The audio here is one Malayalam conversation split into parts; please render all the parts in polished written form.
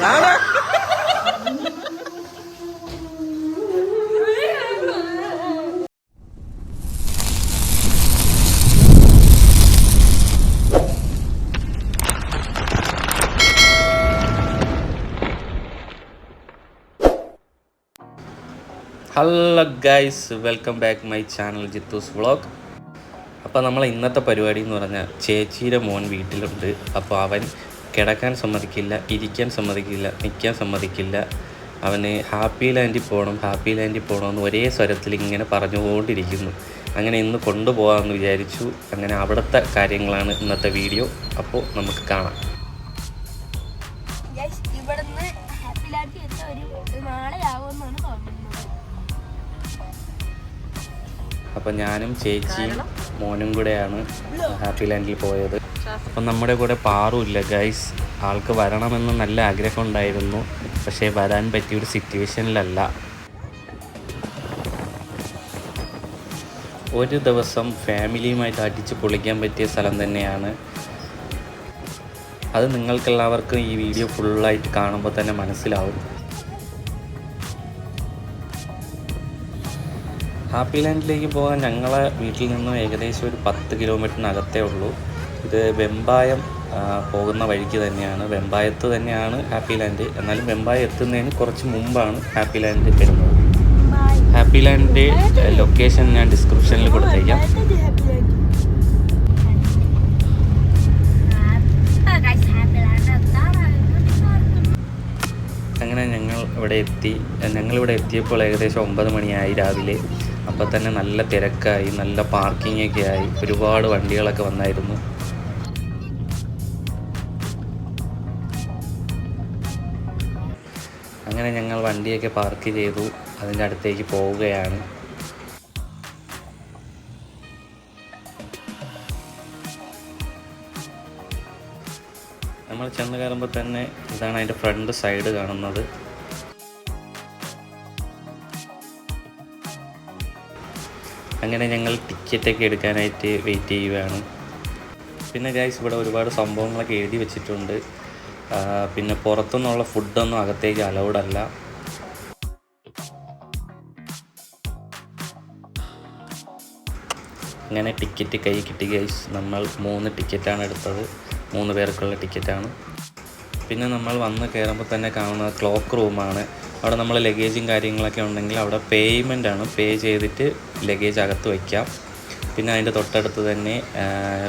Hello guys, welcome back my channel Jithu's vlog. അപ്പോൾ നമ്മൾ ഇന്നത്തെ പരിപാടി എന്ന് പറഞ്ഞാൽ ചേച്ചിയുടെ മോൻ വീട്ടിലുണ്ട്. അപ്പോൾ അവൻ കിടക്കാൻ സമ്മതിക്കില്ല, ഇരിക്കാൻ സമ്മതിക്കില്ല, നിൽക്കാൻ സമ്മതിക്കില്ല. അവന് ഹാപ്പി ലാൻഡിൽ പോകണമെന്ന് ഒരേ സ്വരത്തിൽ ഇങ്ങനെ പറഞ്ഞുകൊണ്ടിരിക്കുന്നു. അങ്ങനെ ഇന്ന് കൊണ്ടുപോകാമെന്ന് വിചാരിച്ചു. അങ്ങനെ അവിടുത്തെ കാര്യങ്ങളാണ് ഇന്നത്തെ വീഡിയോ. അപ്പോൾ നമുക്ക് കാണാം. അപ്പം ഞാനും ചേച്ചിയും മോനും കൂടെയാണ് ഹാപ്പി ലാൻഡിൽ പോയത്. അപ്പം നമ്മുടെ കൂടെ പാറുമില്ല ഗൈസ്. ആൾക്ക് വരണമെന്ന് നല്ല ആഗ്രഹം ഉണ്ടായിരുന്നു, പക്ഷേ വരാൻ പറ്റിയൊരു സിറ്റുവേഷനിലല്ല. ഒരു ദിവസം ഫാമിലിയുമായിട്ട് അടിച്ച് പൊളിക്കാൻ പറ്റിയ സ്ഥലം തന്നെയാണ് അത്. നിങ്ങൾക്കെല്ലാവർക്കും ഈ വീഡിയോ ഫുള്ളായിട്ട് കാണുമ്പോൾ തന്നെ മനസ്സിലാവും. ഹാപ്പി ലാൻഡിലേക്ക് പോകാൻ ഞങ്ങളെ വീട്ടിൽ നിന്നും ഏകദേശം ഒരു 10 കിലോമീറ്ററിനകത്തേ ഉള്ളൂ. ഇത് വെമ്പായം പോകുന്ന വഴിക്ക് തന്നെയാണ്. വെമ്പായത്ത് തന്നെയാണ് ഹാപ്പി ലാൻഡ്. എന്നാലും വെമ്പായം എത്തുന്നതിന് കുറച്ച് മുമ്പാണ് ഹാപ്പി ലാൻഡ് വരുന്നത്. ഹാപ്പി ലാൻഡ് ലൊക്കേഷൻ ഞാൻ ഡിസ്ക്രിപ്ഷനിൽ കൊടുത്തേക്കാം. അങ്ങനെ ഞങ്ങളിവിടെ എത്തിയപ്പോൾ ഏകദേശം 9 മണിയായി രാവിലെ. അപ്പോൾ തന്നെ നല്ല തിരക്കായി, നല്ല പാർക്കിങ്ങൊക്കെ ആയി, ഒരുപാട് വണ്ടികളൊക്കെ വന്നായിരുന്നു. അങ്ങനെ ഞങ്ങൾ വണ്ടിയൊക്കെ പാർക്ക് ചെയ്തു, അതിൻ്റെ അടുത്തേക്ക് പോവുകയാണ്. നമ്മൾ ചെന്ന് കയറുമ്പോൾ തന്നെ ഇതാണ് അതിൻ്റെ ഫ്രണ്ട് സൈഡ് കാണുന്നത്. അങ്ങനെ ഞങ്ങൾ ടിക്കറ്റൊക്കെ എടുക്കാനായിട്ട് വെയിറ്റ് ചെയ്യുകയാണ്. പിന്നെ ഗൈസ്, ഇവിടെ ഒരുപാട് സംഭവങ്ങളൊക്കെ എഴുതി വെച്ചിട്ടുണ്ട്. പിന്നെ പുറത്തുനിന്നുള്ള ഫുഡൊന്നും അകത്തേക്ക് അലൗഡ് അല്ല. അങ്ങനെ ടിക്കറ്റ് കൈ കിട്ടി ഗൈസ്. നമ്മൾ 3 ടിക്കറ്റാണ് എടുത്തത്. 3 പേർക്കുള്ള ടിക്കറ്റാണ്. പിന്നെ നമ്മൾ വന്ന് കയറുമ്പോൾ തന്നെ കാണുന്നത് ക്ലോക്ക് റൂമാണ്. അവിടെ നമ്മൾ ലഗേജും കാര്യങ്ങളൊക്കെ ഉണ്ടെങ്കിൽ അവിടെ പേയ്മെൻ്റാണ്. പേ ചെയ്തിട്ട് ലഗേജ് അകത്ത് വയ്ക്കാം. പിന്നെ അതിൻ്റെ തൊട്ടടുത്ത് തന്നെ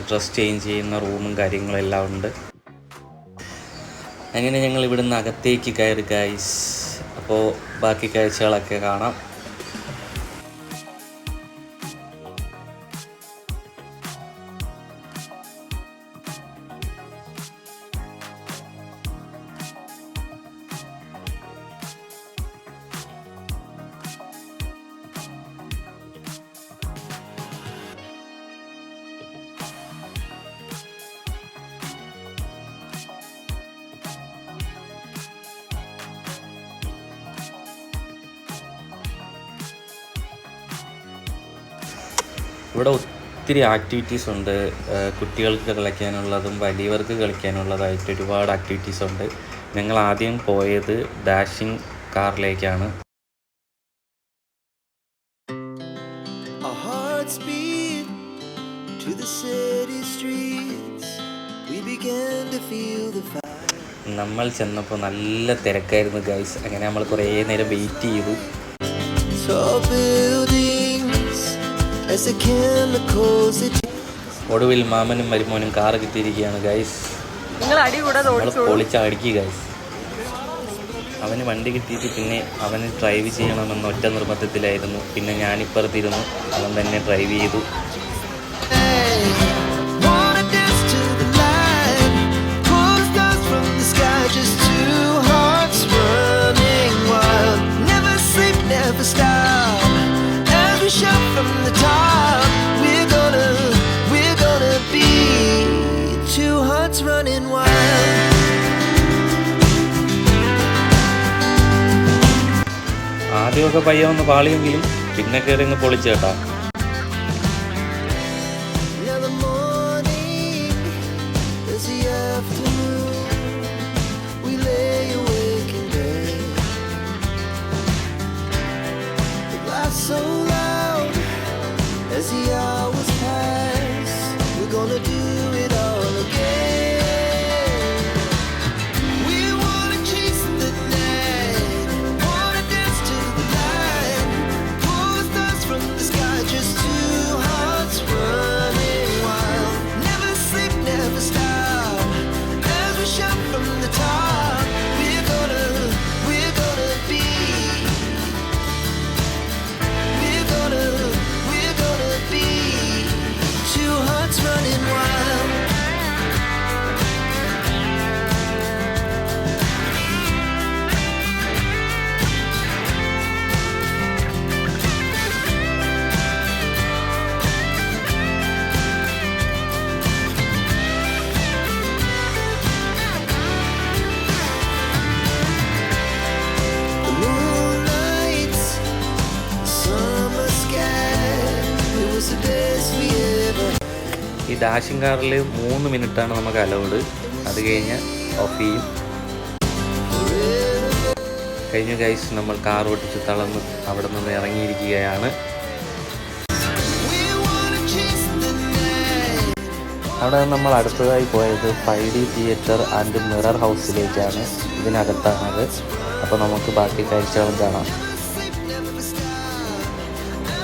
ഡ്രസ് ചേഞ്ച് ചെയ്യുന്ന റൂമും കാര്യങ്ങളെല്ലാം ഉണ്ട്. അങ്ങനെ ഞങ്ങൾ ഇവിടുന്ന് അകത്തേക്ക് കയറി ഗൈസ്. അപ്പോൾ ബാക്കി കാഴ്ചകളൊക്കെ കാണാം. ഇവിടെ ഒത്തിരി ആക്ടിവിറ്റീസ് ഉണ്ട്. കുട്ടികൾക്ക് കളിക്കാനുള്ളതും വലിയവർക്ക് കളിക്കാനുള്ളതായിട്ട് ഒരുപാട് ആക്ടിവിറ്റീസ് ഉണ്ട്. ഞങ്ങൾ ആദ്യം പോയത് ഡാഷിംഗ് കാറിലേക്കാണ്. നമ്മൾ ചെന്നപ്പോൾ നല്ല തിരക്കായിരുന്നു ഗൈസ്. അങ്ങനെ നമ്മൾ കുറേ നേരം വെയിറ്റ് ചെയ്തു. ഒടുവിൽ മാമനും മരുമോനും കാറ് കിട്ടിയിരിക്കുകയാണ് ഗൈസ്. നമ്മൾ പൊളിച്ചടിക്കുക ഗൈസ്. അവന് വണ്ടി കിട്ടിയിട്ട് പിന്നെ അവന് ഡ്രൈവ് ചെയ്യണമെന്ന ഒറ്റ നിർബന്ധത്തിലായിരുന്നു. പിന്നെ ഞാനിപ്പുറത്തിരുന്നു, അവൻ തന്നെ ഡ്രൈവ് ചെയ്തു. ആദ്യമൊക്കെ പയ്യൊന്ന് പാളിയെങ്കിലും പിന്നെ കയറി അങ്ങ് പൊളിച്ചു കേട്ടാ. We lay away gonna do it all again. We wanna chase the night, wanna dance to the light, pull the stars from the sky, just two hearts running wild. Never sleep, never stop, as we shout from the top. We're gonna be, we're gonna be two hearts running wild. The moonlight, summer sky, it was the best we ever. ഈ ഡാഷിംഗ് കാറിൽ 3 മിനിറ്റാണ് നമുക്ക് അലൗഡ്. അത് കഴിഞ്ഞ് ഓഫ് ചെയ്യും. കഴിഞ്ഞ ഗൈസ് നമ്മൾ കാർ ഓടിച്ച് തളർന്ന് അവിടെ നിന്ന് ഇറങ്ങിയിരിക്കുകയാണ്. അവിടെ നിന്ന് നമ്മൾ അടുത്തതായി പോയത് 5D തിയേറ്റർ ആൻഡ് മിറർ ഹൗസിലേക്കാണ്. ഇതിനകത്താണത്. അപ്പോൾ നമുക്ക് ബാക്കി കാഴ്ചകളും കാണാം.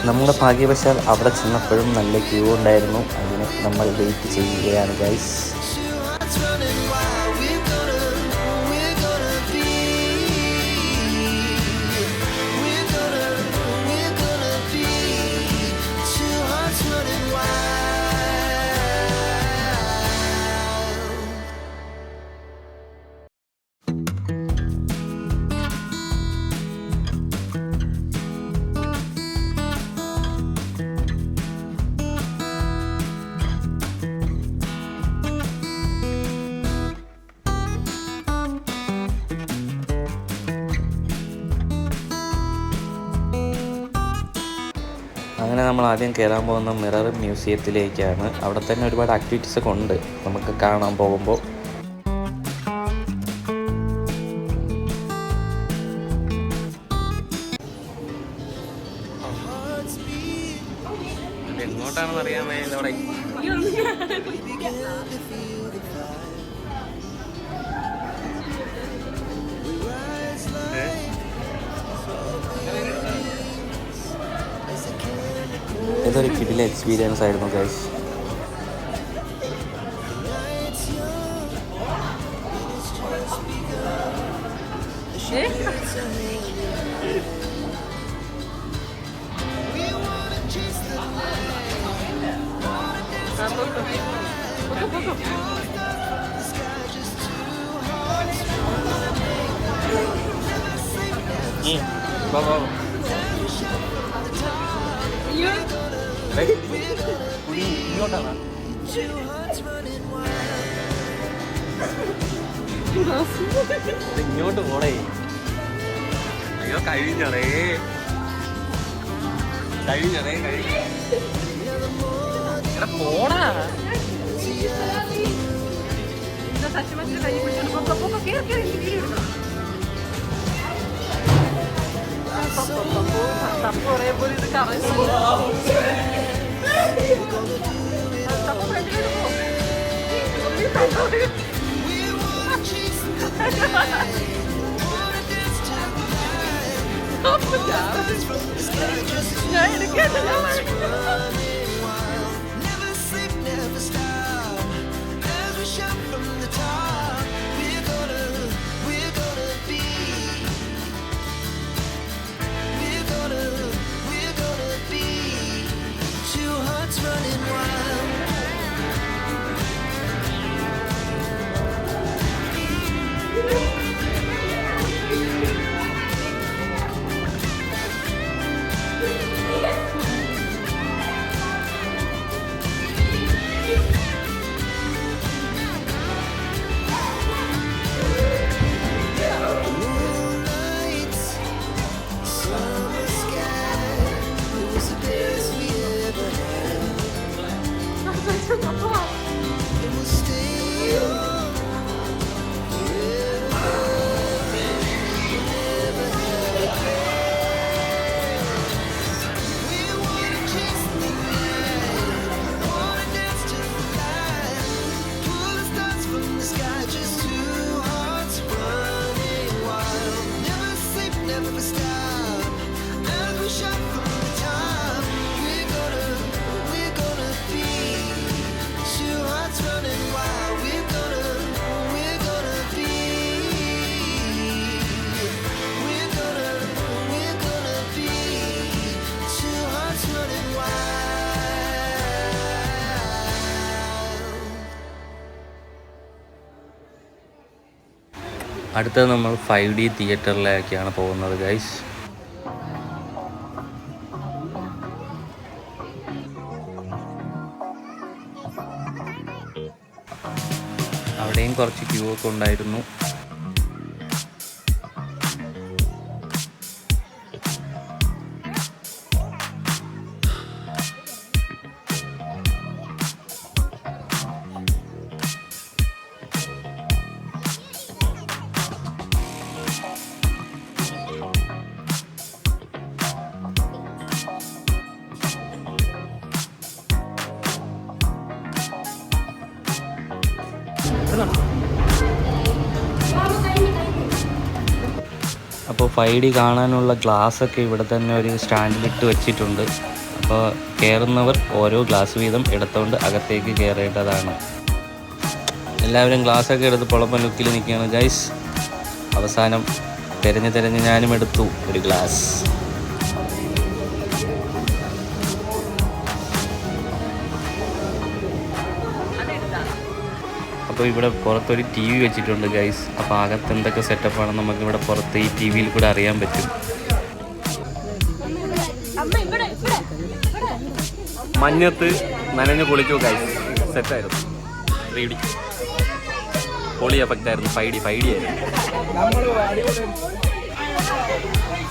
നമ്മുടെ ഭാഗ്യവശാൽ അവിടെ ചെന്നപ്പോഴും നല്ല ക്യൂ ഉണ്ടായിരുന്നു. അങ്ങനെ നമ്മൾ വെയിറ്റ് ചെയ്യുകയാണ് ഗൈസ്. അങ്ങനെ നമ്മൾ ആദ്യം കയറാൻ പോകുന്ന മിറർ മ്യൂസിയത്തിലേക്കാണ്. അവിടെ തന്നെ ഒരുപാട് ആക്ടിവിറ്റീസ് ഒക്കെ ഉണ്ട് നമുക്ക് കാണാൻ പോകുമ്പോൾ. എങ്ങോട്ടാണെന്ന് അറിയാൻ വേണ്ടി അവിടെ ഇതൊരു കിടിലൻ എക്സ്പീരിയൻസ് ആയിരുന്നു ഗൈസ്. ഇങ്ങോട്ട് പോടേ. അയ്യോ കഴിഞ്ഞടേ പോടാ. അടുത്തത് നമ്മൾ 5D തിയേറ്ററിലേക്കാണ് പോകുന്നത് ഗൈസ്. അവിടെയും കുറച്ച് ക്യൂ ഒക്കെ ഉണ്ടായിരുന്നു. അപ്പോൾ 5D കാണാനുള്ള ഗ്ലാസ്സൊക്കെ ഇവിടെ തന്നെ ഒരു സ്റ്റാൻഡിലിട്ട് വെച്ചിട്ടുണ്ട്. അപ്പോൾ കയറുന്നവർ ഓരോ ഗ്ലാസ് വീതം എടുത്തുകൊണ്ട് അകത്തേക്ക് കയറേണ്ടതാണ്. എല്ലാവരും ഗ്ലാസ്സൊക്കെ എടുത്ത് പൊളപ്പൻ ലുക്കിൽ നിൽക്കുകയാണ് ഗൈസ്. അവസാനം തിരഞ്ഞ് ഞാനും എടുത്തു ഒരു ഗ്ലാസ്. അപ്പോൾ ഇവിടെ പുറത്തൊരു TV വെച്ചിട്ടുണ്ട് ഗൈസ്. അപ്പോൾ അകത്ത് എന്തൊക്കെ സെറ്റപ്പാണെന്ന് നമുക്ക് ഇവിടെ പുറത്ത് ഈ TV-യിൽ കൂടെ അറിയാൻ പറ്റും. മഞ്ഞത്ത് നനഞ്ഞ് കുളിച്ചു ഗൈസ്. സെറ്റായിരുന്നു. 3D പൊളി എഫക്റ്റ് ആയിരുന്നു. 5D ആയിരുന്നു.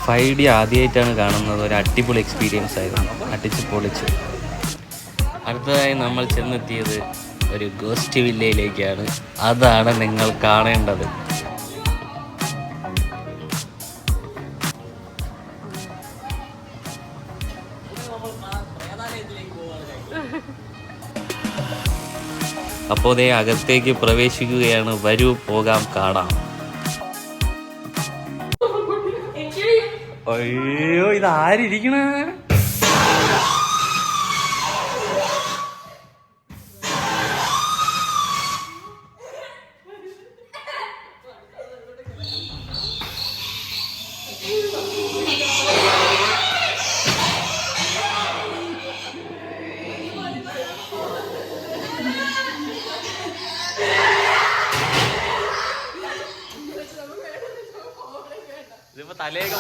5D ആദ്യമായിട്ടാണ് കാണുന്നത്. ഒരു അടിപൊളി എക്സ്പീരിയൻസ് ആയിരുന്നു. അടിച്ച് പൊളിച്ച്. അടുത്തതായി നമ്മൾ ചെന്നെത്തിയത് ഒരു ഗോസ്റ്റ് വില്ലയിലേക്കാണ്. അതാണ് നിങ്ങൾ കാണേണ്ടത്. അപ്പോൾ ദേ അകത്തേക്ക് പ്രവേശിക്കുകയാണ്. വരൂ പോകാം കാണാം. അയ്യോ ഇതാരിക്കണ? ഇതിപ്പോ തലയൊക്കെ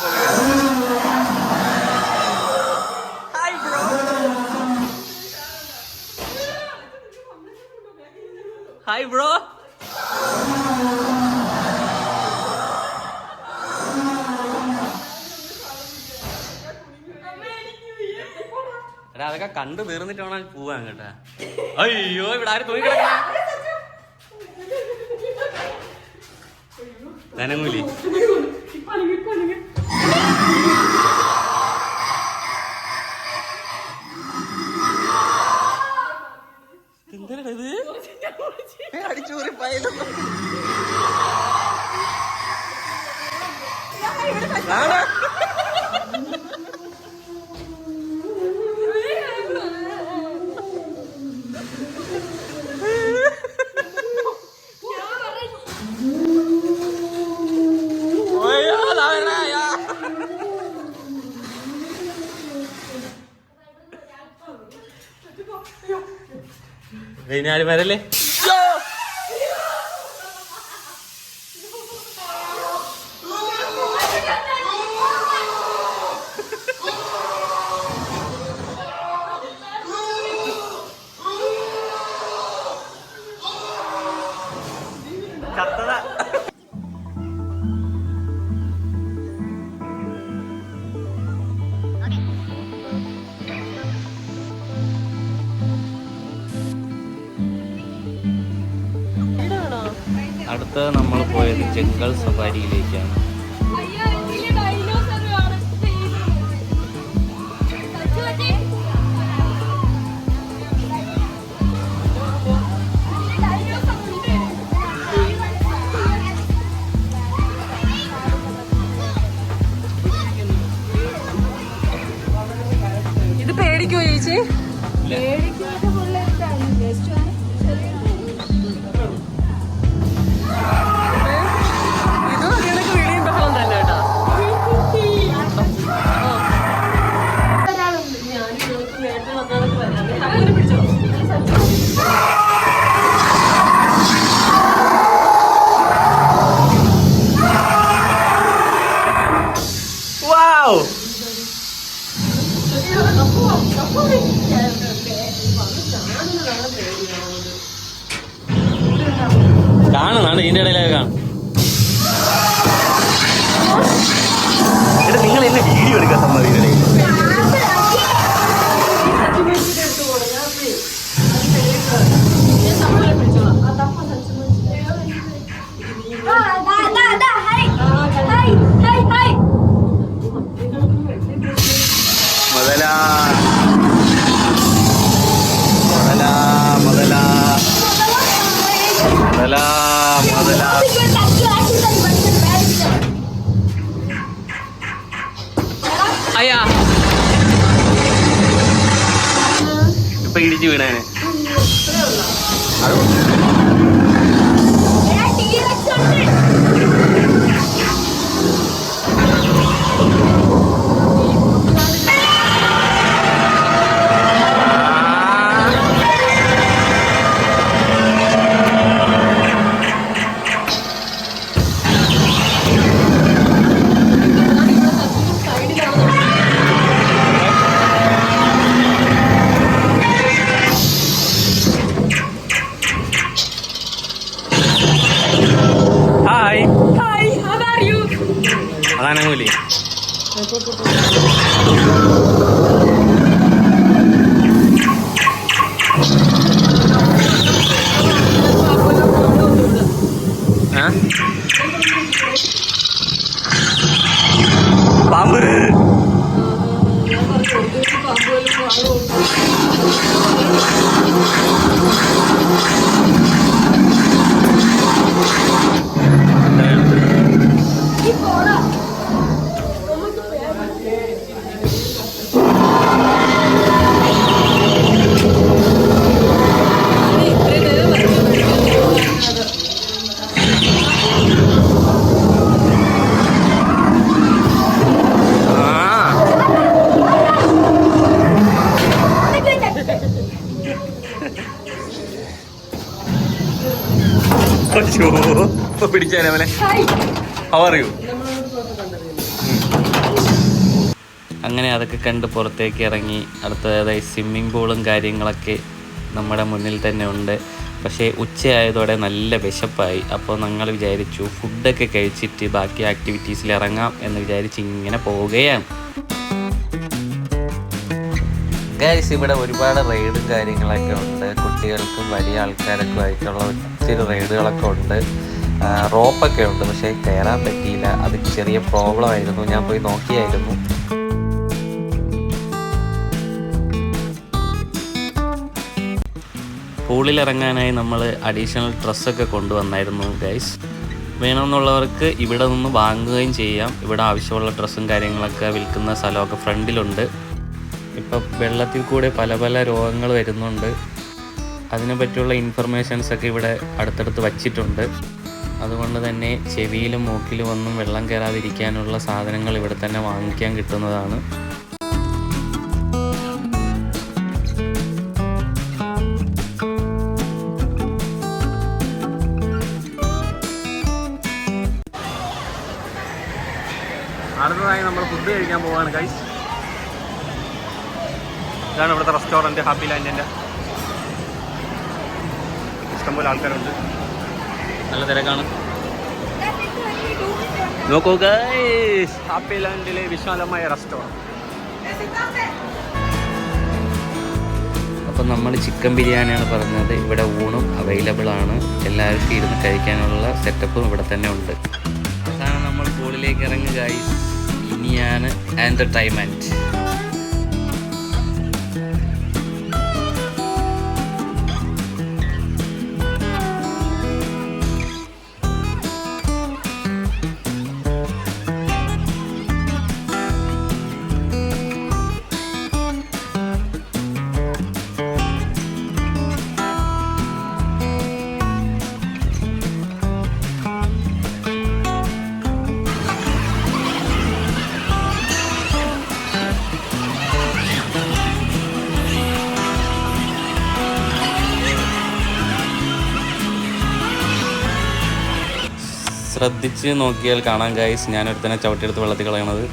ഹായ് ബ്രോ. എടാ അതൊക്കെ കണ്ടു തീർന്നിട്ട് വേണം പോവാൻ കേട്ടാ. അയ്യോ ഇവിടെ ആരും തൂങ്ങി കിടക്കണ നനങ്ങൂലി. അടിച്ചൂറി പയലൊന്നും ആരും വരല്ലേ. അടുത്ത നമ്മൾ പോയത് ജംഗൽ സഫാരിയിലേക്കാണ്. ഇത് പേടിക്കോ ചേച്ചി? ഇത് നിനക്ക് വീഡിയോ ഇതിന്റെ ഇടയിലൊക്കെ കാണും. നിങ്ങൾ എന്നെ വീഡിയോ എടുക്കാൻ സമ്മതിക്കണേ. മുതലാ മുതലാ മുതലാ മുതലാ മുതലാ. അയ്യാ ഇപ്പൊ ഇടിച്ചു വീണേനെ. അതാനങ്ങൂലേ പാമ്പ്. പിടിച്ചാലേ അവനെ. How are you? അങ്ങനെ അതൊക്കെ കണ്ട് പുറത്തേക്ക് ഇറങ്ങി. അടുത്തതായി സ്വിമ്മിംഗ് പൂളും കാര്യങ്ങളൊക്കെ നമ്മുടെ മുന്നിൽ തന്നെ ഉണ്ട്. പക്ഷേ ഉച്ചയായതോടെ നല്ല വിശപ്പായി. അപ്പോൾ ഞങ്ങൾ വിചാരിച്ചു ഫുഡൊക്കെ കഴിച്ചിട്ട് ബാക്കി ആക്ടിവിറ്റീസിൽ ഇറങ്ങാം എന്ന് വിചാരിച്ച് ഇങ്ങനെ പോവുകയാണ്. ഗൈസ്, ഇവിടെ ഒരുപാട് റൈഡും കാര്യങ്ങളൊക്കെ ഉണ്ട്. കുട്ടികൾക്കും വലിയ ആൾക്കാരൊക്കെ ആയിട്ടുള്ള ഒത്തിരി റൈഡുകളൊക്കെ ഉണ്ട്. റോപ്പൊക്കെ ഉണ്ട്, പക്ഷേ കയറാൻ പറ്റിയില്ല. അത് ചെറിയ പ്രോബ്ലം ആയിരുന്നു. ഞാൻ പോയി നോക്കിയായിരുന്നു. പൂളിലിറങ്ങാനായി നമ്മൾ അഡീഷണൽ ഡ്രസ്സൊക്കെ കൊണ്ടുവന്നായിരുന്നു ഗൈസ്. വേണമെന്നുള്ളവർക്ക് ഇവിടെ നിന്ന് വാങ്ങുകയും ചെയ്യാം. ഇവിടെ ആവശ്യമുള്ള ഡ്രസ്സും കാര്യങ്ങളൊക്കെ വിൽക്കുന്ന സ്ഥലമൊക്കെ ഫ്രണ്ടിലുണ്ട്. ഇപ്പം വെള്ളത്തിൽ കൂടെ പല പല രോഗങ്ങൾ വരുന്നുണ്ട്. അതിനെ പറ്റിയുള്ള ഇൻഫർമേഷൻസൊക്കെ ഇവിടെ അടുത്തടുത്ത് വച്ചിട്ടുണ്ട്. അതുകൊണ്ട് തന്നെ ചെവിയിലും മൂക്കിലും ഒന്നും വെള്ളം കയറാതിരിക്കാനുള്ള സാധനങ്ങൾ ഇവിടെ തന്നെ വാങ്ങിക്കാൻ കിട്ടുന്നതാണ്. അടുത്തതായി നമ്മൾ ഫുഡ് കഴിക്കാൻ പോവാണ് ഗൈസ്. ഇതാണ് ഇവിടുത്തെ റെസ്റ്റോറൻറ്റ്, ഹാപ്പി ലാൻഡിൻ്റെ. ഇഷ്ടംപോലെ ആൾക്കാരുണ്ട്, നല്ല തിരക്കാണ്. നോക്കൂ ഗൈസ്, ഹാപ്പി ലാൻഡിലെ വിശാലമായ റെസ്റ്റോറൻറ്റ്. അപ്പം നമ്മൾ ചിക്കൻ ബിരിയാണിയാണ് പറഞ്ഞത്. ഇവിടെ ഊണും അവൈലബിൾ ആണ്. എല്ലാവർക്കും ഇരുന്ന് കഴിക്കാനുള്ള സെറ്റപ്പും ഇവിടെ തന്നെ ഉണ്ട്. അവസാനം നമ്മൾ പൂളിലേക്ക് ഇറങ്ങുക ഗൈസ്. ഇനിയാണ് എൻ്റർടൈൻമെൻറ്റ്. ശ്രദ്ധിച്ച് നോക്കിയാൽ കാണാൻ ഗൈസ്, ഞാനൊരുത്തനെ ചവിട്ടിയെടുത്ത് വെള്ളത്തിൽ കളയണത്.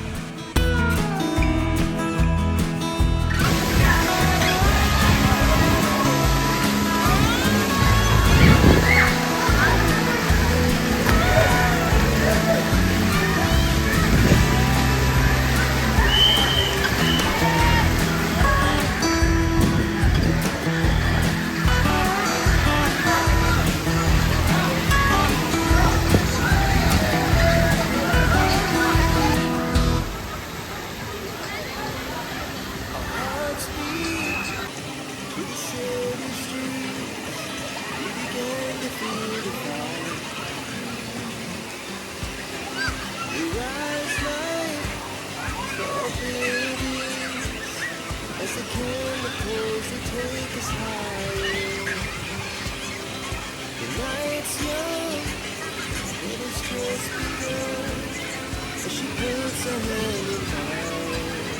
the chemicals that take us higher. The night's young, and it's just begun. As she puts her hand in mine,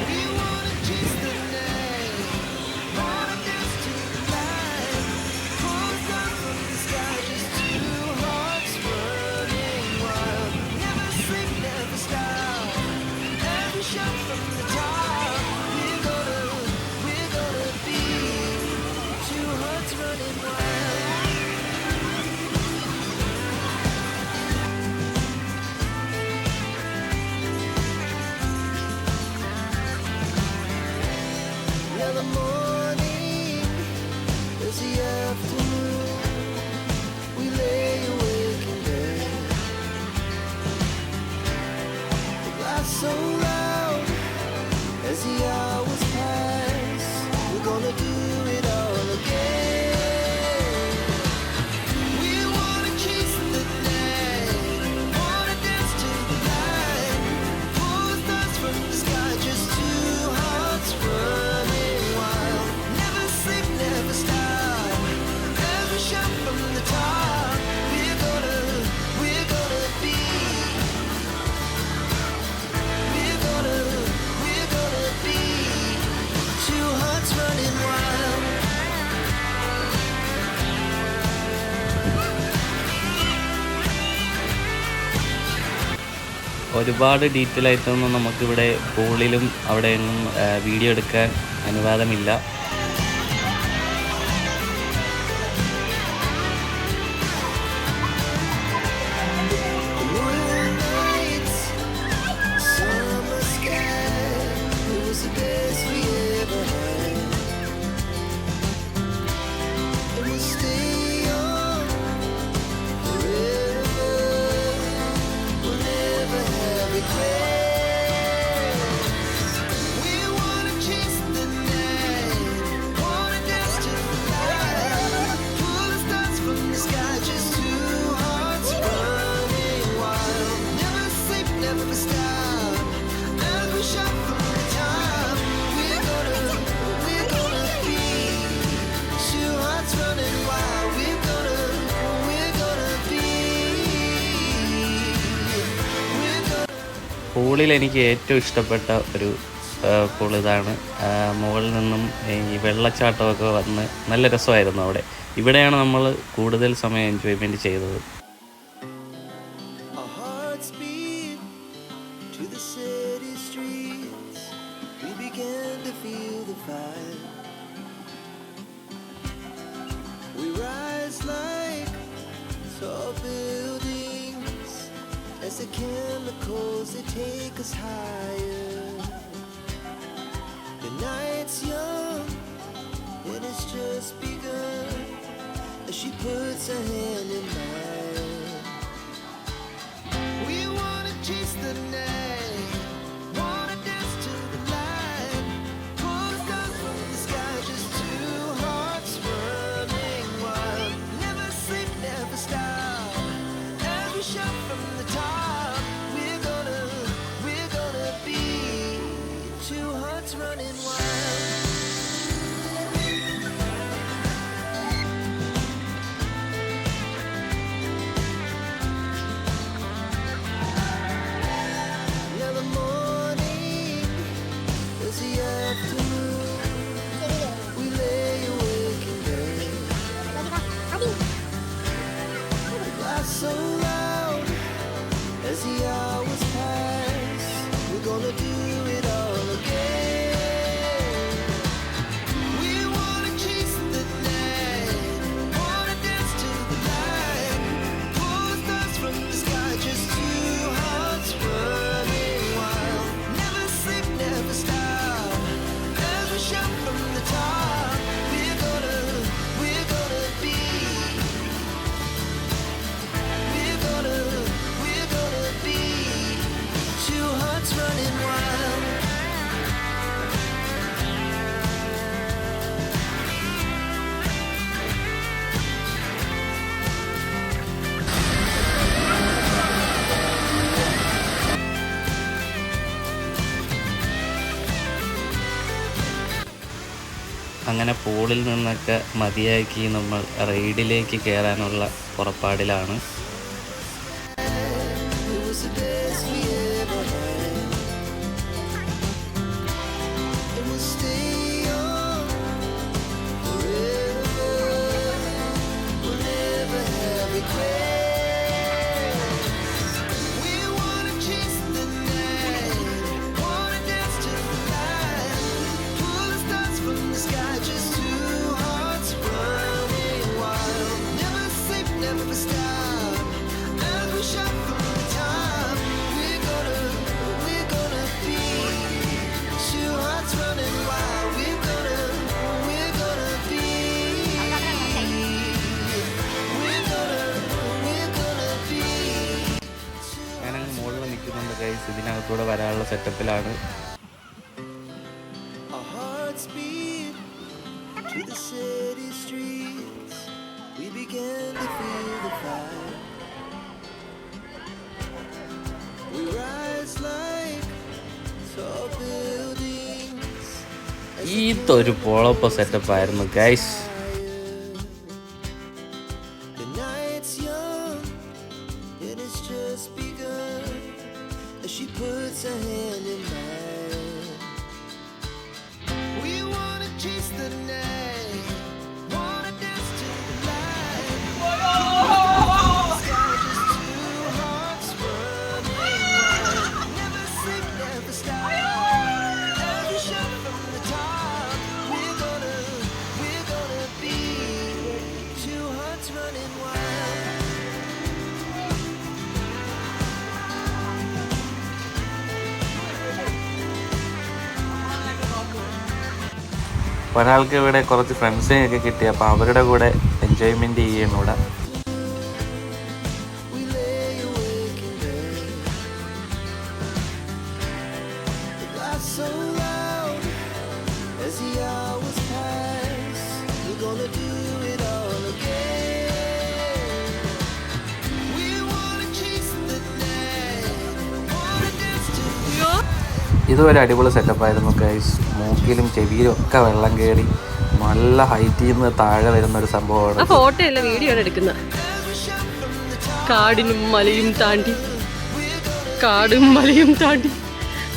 we wanna chase the night, wanna dance to the light. Pulls down from the sky, just two hearts running wild. Never sleep, never stop. Every shot from the top. We're gonna be two hearts running wild. Now the morning is the afternoon. We lay awake in bed. The glass so loud as the hours pass. We're gonna do it all again. We wanna chase the night, wanna dance to the light. Pull the stars from the sky, just two hearts running wild. Never sleep, never stop. Every shot from the top. We're gonna be. We're gonna be two hearts running wild. ഒരുപാട് ഡീറ്റെയിൽ ആയിട്ടൊന്നും നമുക്കിവിടെ പൂളിലും അവിടെയൊന്നും വീഡിയോ എടുക്കാൻ അനുവാദമില്ല. Moon nights, summer sky, it was the best we ever had. And we'll stay on forever. We'll never have regrets. We wanna chase the night, wanna dance to the light. Pull the stars from the sky, just two hearts running wild. Never sleep, never stop. Every shot from the top. We're gonna be two hearts running wild. We're gonna be. We're gonna. പൂളിൽ എനിക്ക് ഏറ്റവും ഇഷ്ടപ്പെട്ട ഒരു പൂൾ ഇതാണ്. മുകളിൽ നിന്നും ഈ വെള്ളച്ചാട്ടമൊക്കെ വന്ന് നല്ല രസമായിരുന്നു അവിടെ. ഇവിടെയാണ് നമ്മൾ കൂടുതൽ സമയം എൻജോയ്മെൻറ്റ് ചെയ്തത്. Our hearts beat to the city streets. We began to feel the fire. We rise like tall buildings as the chemicals they take us higher. The night's young and it's just begun as she puts her hand in mine. We wanna chase the night, wanna dance to the light. Pull the stars from the sky, just two hearts running wild. Never sleep, never stop. Every shot from the top. We're gonna be two hearts running wild. അങ്ങനെ പൂളിൽ നിന്നൊക്കെ മതിയാക്കി നമ്മൾ റൈഡിലേക്ക് കയറാനുള്ള പുറപ്പാടിലാണ്. It was the best we ever had. And we'll stay on forever. We'll never have regrets. We wanna chase the night, wanna dance to the light, pull the stars from the sky, just two hearts running wild. Never sleep, never stop, as we shout from the top. We're gonna be two hearts running wild. We're gonna be. We're gonna be. ഞാനങ്ങ് മുകളിൽ നിൽക്കുന്നുണ്ട് ഗൈസ്. ഇതിനകത്തൂടെ വരാനുള്ള സെറ്റപ്പിലാണ്. Our hearts beat to the city streets. We began to feel the fire. We rise like tall buildings. ഇതൊരു പോളോപ്പോ സെറ്റപ്പായിരുന്നു guys. The night's young and it's just begun. As she puts her hand in mine. We wanna chase the night, wanna dance to the light. Sky, just two hearts running wild. Never sleep, never stop. As we shout from the top, we're gonna be two hearts running wild. ഒരാൾക്ക് ഇവിടെ കുറച്ച് ഫ്രണ്ട്സിനെയൊക്കെ കിട്ടി. അപ്പോൾ അവരുടെ കൂടെ എൻജോയ്മെൻറ്റ് ചെയ്യണം ഇവിടെ. We lay awake in bed. The laughs so loud as the hours pass. We're gonna do it all again. We wanna chase the night, wanna dance to ഇതൊരു അടിപൊളി സെറ്റപ്പായിരുന്നു ഗൈസ്. മൂക്കിലും ചെവിയിലും ഒക്കെ വെള്ളം കയറി നല്ല ഹൈറ്റിൽ നിന്ന് താഴെ വരുന്നൊരു സംഭവമാണ്. ഫോട്ടോ അല്ല, വീഡിയോ ആണ് എടുക്കുന്നത്. കാടിനും മലയും താണ്ടി, കാടും മലയും താണ്ടി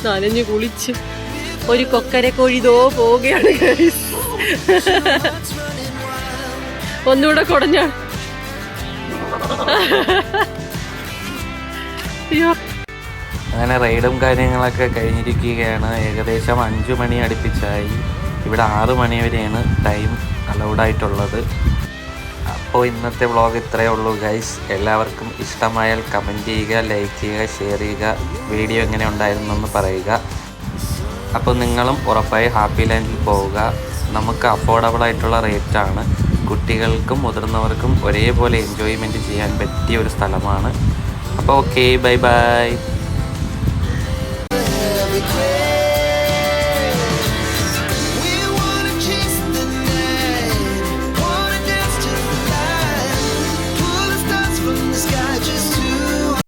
നനഞ്ഞു കുളിച്ച് ഒരു കൊക്കരെ കോഴിതോ പോവുകയാണ് ഗൈസ്. ഒന്നുകൂടെ കുടഞ്ഞാണ്. അയ്യോ, അങ്ങനെ റൈഡും കാര്യങ്ങളൊക്കെ കഴിഞ്ഞിരിക്കുകയാണ്. ഏകദേശം 5 മണി അടുപ്പിച്ചായി. ഇവിടെ 6 മണി വരെയാണ് ടൈം അലൗഡായിട്ടുള്ളത്. അപ്പോൾ ഇന്നത്തെ വ്ളോഗ് ഇത്രയേ ഉള്ളൂ ഗൈസ്. എല്ലാവർക്കും ഇഷ്ടമായാൽ കമൻറ്റ് ചെയ്യുക, ലൈക്ക് ചെയ്യുക, ഷെയർ ചെയ്യുക. വീഡിയോ എങ്ങനെ ഉണ്ടായിരുന്നെന്ന് പറയുക. അപ്പോൾ നിങ്ങളും ഉറപ്പായി ഹാപ്പി ലാൻഡിൽ പോവുക. നമുക്ക് അഫോർഡബിളായിട്ടുള്ള റേറ്റാണ്. കുട്ടികൾക്കും മുതിർന്നവർക്കും ഒരേപോലെ എൻജോയ്മെൻറ്റ് ചെയ്യാൻ പറ്റിയ ഒരു സ്ഥലമാണ്. അപ്പോൾ ഓക്കെ, ബൈ ബൈ.